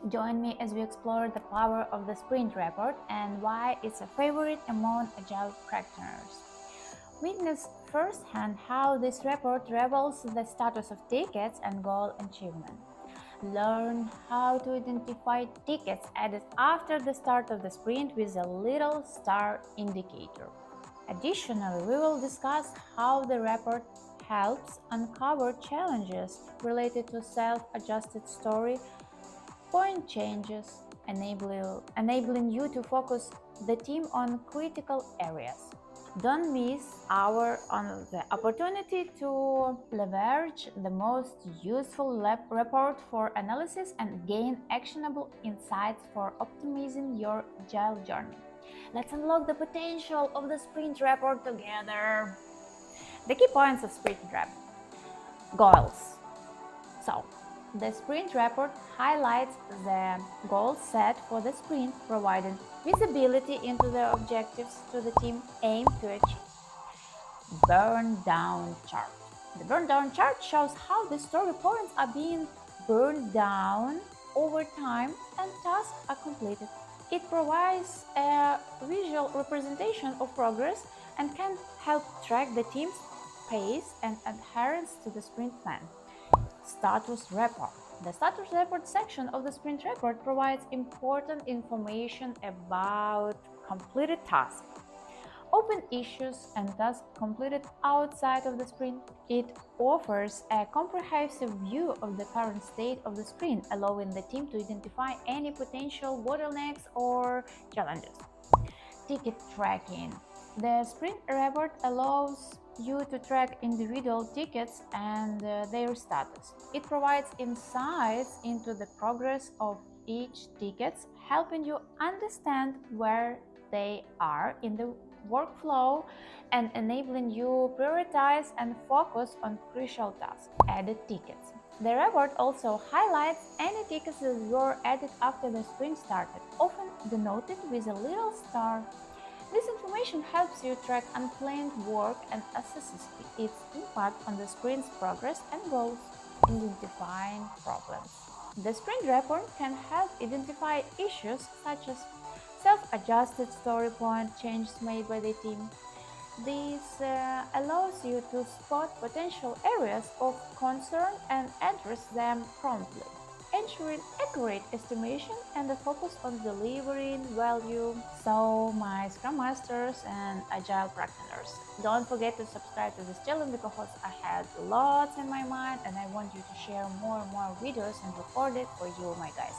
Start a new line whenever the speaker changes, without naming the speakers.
Join me as we explore the power of the sprint report and why it's a favorite among agile practitioners. Witness firsthand how this report reveals the status of tickets and goal achievement. Learn how to identify tickets added after the start of the sprint with a little star indicator. Additionally, we will discuss how the report helps uncover challenges related to self-adjusted story point changes, enabling you to focus the team on critical areas. Don't miss on the opportunity to leverage the most useful report for analysis and gain actionable insights for optimizing your agile journey. Let's unlock the potential of the sprint report together. The key points of sprint report. Goals. So, the sprint report highlights the goals set for the sprint, providing visibility into the objectives to the team aim to achieve. Burn down chart. The burn down chart shows how the story points are being burned down over time and tasks are completed. It provides a visual representation of progress and can help track the team's pace and adherence to the sprint plan. Status report. The status report section of the sprint report provides important information about completed tasks, open issues, and tasks completed outside of the sprint. It offers a comprehensive view of the current state of the sprint, allowing the team to identify any potential bottlenecks or challenges. Ticket tracking. The sprint report allows you to track individual tickets and their status. It provides insights into the progress of each ticket, helping you understand where they are in the workflow and enabling you prioritize and focus on crucial tasks. Added tickets. The report also highlights any tickets that were added after the sprint started, often denoted with a little star. This information helps you track unplanned work and assesses its impact on the sprint's progress and goals. Identifying problems. The sprint report can help identify issues such as self-adjusted story point changes made by the team. This allows you to spot potential areas of concern and address them promptly, ensuring accurate estimation and a focus on delivering value. So, my Scrum Masters and Agile practitioners, don't forget to subscribe to this channel because I had lots in my mind and I want you to share more and more videos and record it for you, my guys.